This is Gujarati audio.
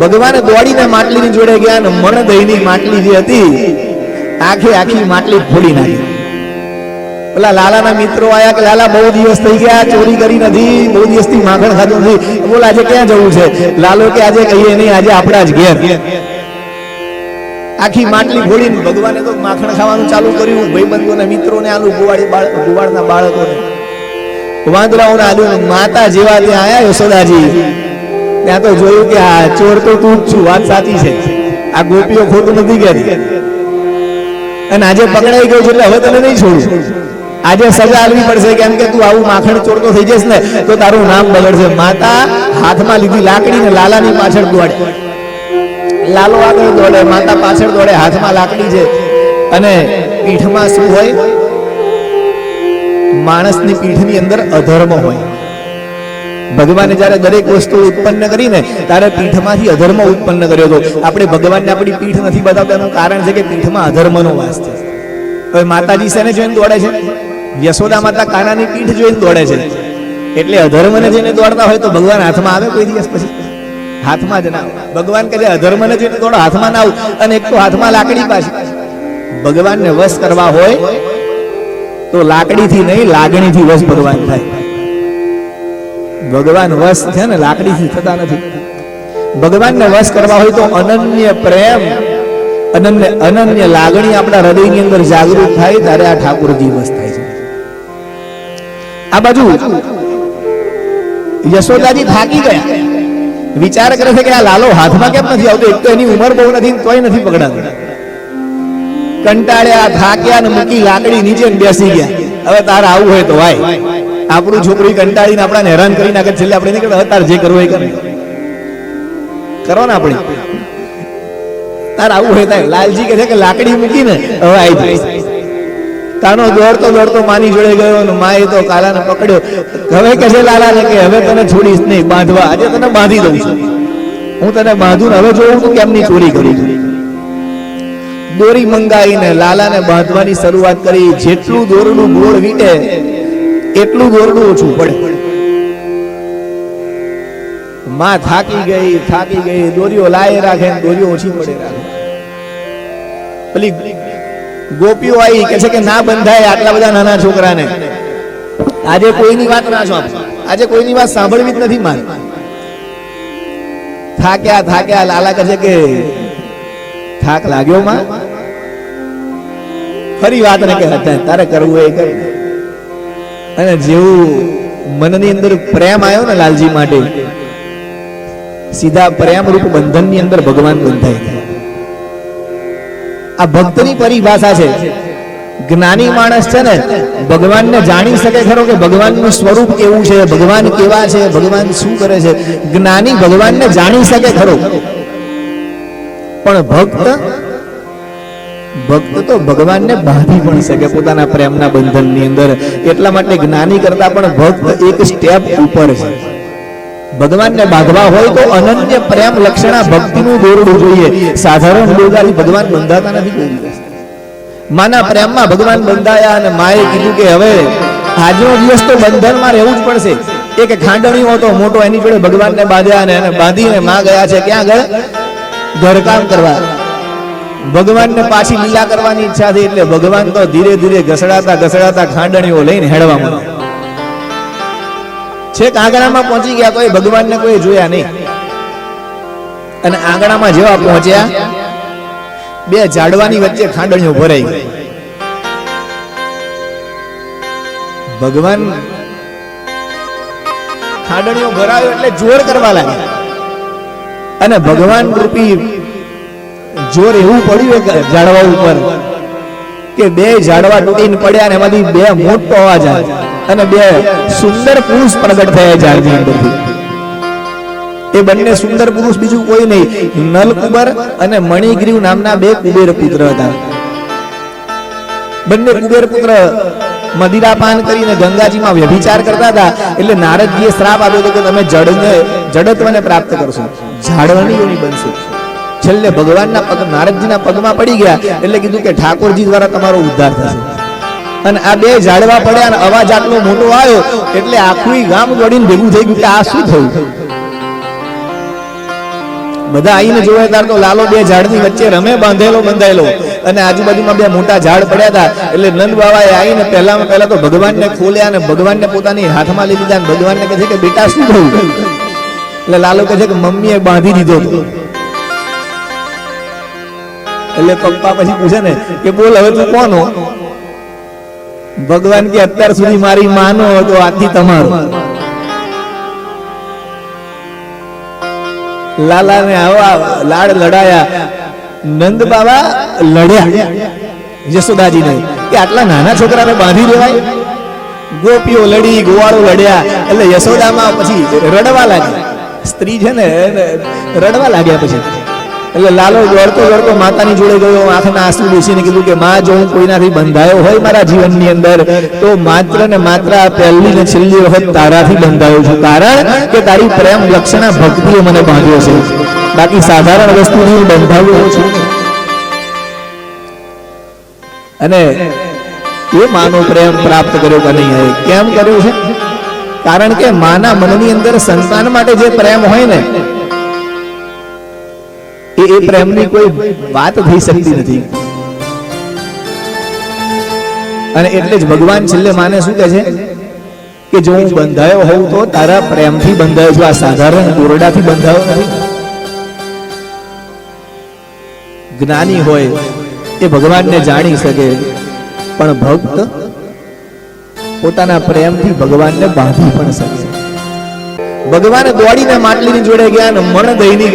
ભગવાન દોડીને માટલીની જોડે ગયા ને મણદહીની માટલી જે હતી આખી માટલી ફોડી નાખી. પેલા લાલાના મિત્રો આયા કે લાલા બહુ દિવસ થઈ ગયા, ચોરી કરી નથી, બહુ દિવસથી માખણ ખાધું નથી. બોલ આજે ક્યાં જવું છે? લાલો કે આજે કહીએ નહીં, આજે આપણા જ ઘેર. આખી માટલી ફોડીને ભગવાને તો માખણ ખાવાનું ચાલુ કર્યું. ભાઈબંધોને મિત્રોને આલુ, ગોવાળના બાળકોને, વાંદરાઓને આલુ. માતા જેવા ત્યાં આયા યશોદાજી, ત્યાં તો જોયું કે આ ચોર તો તું જ છું. વાત સાચી છે, આ ગોપીઓ ખોટું નથી કહેતી. અને આજે પકડાઈ ગયો છે એટલે હવે તને નહીં છોડું. આજે સજા આપવી પડશે, કેમ કે તું આવું માખણ ચોરતો થઈ જશે ને તો તારું નામ બગડશે. માતા હાથમાં લીધી લાકડી ને લાલાની પાછળ દોડે. લાલો આગળ દોડે, માતા પાછળ દોડે. હાથમાં લાકડી છે અને પીઠમાં શું હોય? માણસની પીઠની અંદર અધર્મ હોય. ભગવાને જયારે દરેક વસ્તુ ઉત્પન્ન કરીને ત્યારે પીઠમાંથી અધર્મ ઉત્પન્ન કર્યો હતો. આપણે ભગવાનને આપણી પીઠ નથી બતાવતા, એનું કારણ છે કે પીઠમાં અધર્મનો વાસ છે. હવે માતાજી શેને જોઈને દોડે છે? યશોદા માતા કાનાની પીઠ જોઈને દોડે છે. એટલે અધર્મને જોઈને દોડતા હોય તો ભગવાન હાથમાં આવે કોઈ દિવસ? પછી હાથમાં જ ના આવે. ભગવાન કહે છે અધર્મને જોઈને દોડો, હાથમાં ના આવ. અને એક તો હાથમાં લાકડી પાછી. ભગવાનને વશ કરવા હોય તો લાકડીથી નહીં, લાગણીથી વશ ભગવાન થાય. ભગવાન વશ છે ને લાકડીથી થતા નથી. ભગવાનને વશ કરવા હોય તો અનન્ય પ્રેમ, અનન્ય લાગણી આપણા હૃદયની અંદર જાગૃત થાય ત્યારે આ ઠાકોરજી વશ થાય છે. આ બાજુ યશોદાજી થાકી ગયા, વિચાર કરે છે કે આ લાલો હાથમાં કેમ નથી આવતો? એક તો એની ઉંમર બહુ નથી, તોય નથી પકડાતો. કંટાળ્યા, થાક્યા ને મૂકી લાકડી નીચે બેસી ગયા. હવે તારે આવું હોય તો વાય, આપણું છોકરી કંટાળીને આપણાને હેરાન કરી નાખે. છેલ્લે આપણે નહીં કરતા, તાર જે કરવું એ કરો ને. આપણે તાર આવું હોય થાય. લાલજી કહે છે કે લાકડી મૂકીને હવે આવી જાય. કાનો દોડતો માની જોડે ગયો ને માએ તો કાલાને પકડ્યો. હવે કહે છે લાલાને કે હવે તને છોડીશ નહીં, બાંધવા. આજે તને બાંધી દઉં છું, હું તને બાંધું. હવે જોઉં તું કેમની ચોરી કરી. દોરી મંગાવીને લાલાને બાંધવાની શરૂઆત કરી. જેટલું દોરડું ગોળ વીટે એટલું દોરડું ઓછું પડે. માં થાકી ગઈ, દોરીઓ લાય રાખે, દોરીઓ ઓછી પડે રાખે. પેલી ગોપીઓ આવી કે છે કે ના બંધાય આટલા બધા નાના છોકરાને. આજે કોઈની વાત ના સાંભળ, આજે કોઈની વાત સાંભળવી જ નથી મારે. થાક્યા. લાલા કહે છે કે થાક લાગ્યો માં? ફરી વાત ને કે તારે કરવું એ કર. અને જેવું મનની અંદર પ્રેમ આવ્યો ને લાલજી માટે, સીધા પ્રેમ રૂપ બંધન ની અંદર ભગવાન બંધાઈ ગયા. આ ભક્તની પરિભાષા છે. જ્ઞાની માણસ છે ને ભગવાનને જાણી શકે ખરો કે ભગવાનનું સ્વરૂપ કેવું છે, ભગવાન કેવા છે, ભગવાન શું કરે છે. જ્ઞાની ભગવાનને જાણી શકે ખરો, પણ ભક્ત તો ભગવાનને બાંધી પણ શકે પોતાના પ્રેમના બંધનની અંદર. એટલા માટે જ્ઞાની કરતા પણ ભક્ત એક સ્ટેપ ઉપર છે. ભગવાનને બાંધવા હોય તો અનન્ય પ્રેમ લક્ષણા ભક્તિનું દોરડું જોઈએ. સાધારણ દોરડાથી ભગવાન બંધાતા નથી. માના પ્રેમમાં ભગવાન બંધાયા અને માએ કીધું કે હવે આજનો દિવસ તો બંધનમાં રહેવું જ પડશે. એક ખાંડણીઓ હતો મોટો, એની જોડે ભગવાનને બાંધ્યા અને એને બાંધીને માં ગયા છે ક્યાં ગયા? ઘરકામ કરવા. ભગવાનને પાછી લીલા કરવાની ઈચ્છા થઈ એટલે ભગવાન તો ધીરે ધીરે ઘસડાતા ખાંડણીઓ લઈને હેડવા માંડ્યા. છેક આંગણામાં પહોંચી ગયા તો એ ભગવાનને કોઈ જોયા નહીં. અને આંગણામાં જેવા પહોંચ્યા, બે ઝાડવાની વચ્ચે ખાંડણીઓ ભરાઈ ગઈ. ભગવાન ખાંડણીઓ ભરાયો એટલે જોર કરવા લાગ્યા. અને ભગવાન રૂપી જોર એવું પડ્યું ઝાડવા ઉપર કે બે ઝાડવા તૂટીને પડ્યા અને એમાંથી બે મોટો અવાજ આવ્યો અને બે સુંદર પુરુષ પ્રગટ થયા ઝાડની અંદરથી. એ બંને સુંદર પુરુષ બીજું કોઈ નહીં, નલકુબર અને મણિગ્રીવ નામના બે કુબેર પુત્ર હતા. બંને કુબેર પુત્ર મદિરાપાન કરીને ગંગાજીમાં વ્યભિચાર કરતા હતા. એટલે નારદજીએ શ્રાપ આપ્યો હતો કે તમે જડત્વને પ્રાપ્ત કરશો, ઝાડવણીઓની બનશો. છેલ્લે ભગવાનના પગ નારદજીના પગમાં પડી ગયા એટલે કીધું કે ઠાકોરજી દ્વારા તમારો ઉદ્ધાર થશે. અને આ બે ઝાડવા પડ્યા અને અવાજ આટલો મોટો આવ્યો એટલે આખું ગામ દોડીને ભેગું થઈ ગયું કે આ શું થયું. બધા આવીને જોવે તાર તો લાલો બે ઝાડની વચ્ચે રમે બંધાયેલો અને આજુબાજુમાં બે મોટા ઝાડ પડ્યા હતા એટલે નંદ બાબાએ આવીને પહેલા તો ભગવાનને ખોલ્યા અને ભગવાનને પોતાની હાથમાં લઈ લીધા અને ભગવાનને કહે છે કે બેટા શું થયું? એટલે લાલો કહે છે કે મમ્મીએ બાંધી દીધો હતો. એટલે પપ્પા પછી પૂછે ને કે બોલ હવે તું કોનો? ભગવાન કે અત્યાર સુધી મારી માનો હતો, આથી તમારો. લાલાને આવા લાડ લડાયા. નંદ બાબા લડ્યા યશોદાજીને કે આટલા નાના છોકરાને બાંધી દેવાય. ગોપીઓ લડી, ગોવાળો લડ્યા એટલે યશોદામાં પછી રડવા લાગી. સ્ત્રી છે ને રડવા લાગ્યા પછી એટલે લાલો દોડતો માતાની જોડે ગયો, આંખના આંસુ બેસીને કીધું કે માં, જો હું કોઈનાથી બંધાયો હોય મારા જીવનની અંદર તો માત્ર ને માત્ર પહેલી ને છેલ્લી વખત તારાથી બંધાયો છું. કારણ કે તારી પ્રેમ લક્ષણા ભક્તિએ મને બાંધ્યો છે, બાકી સાધારણ વસ્તુથી બંધાવ્યો છું. અને એ માનો પ્રેમ પ્રાપ્ત કર્યો કે નહીં હોય? કેમ કર્યો છે? કારણ કે માના મનની અંદર સંતાન માટે જે પ્રેમ હોય ને એ પ્રેમની કોઈ વાત થઈ શકતી નથી. અને એટલે જ ભગવાન છેલ્લે માને શું કહે છે કે જો હું બંધાયો હોઉં તો તારા પ્રેમથી બંધાયો છું, આ સાધારણ દોરડાથી બંધાયો નથી. જ્ઞાની હોય એ ભગવાનને જાણી શકે, પણ ભક્ત પોતાના પ્રેમથી ભગવાનને બાંધી પણ શકે. ભગવાન દોડીને માટલીની જોડે ગયા ને મણ દહીંની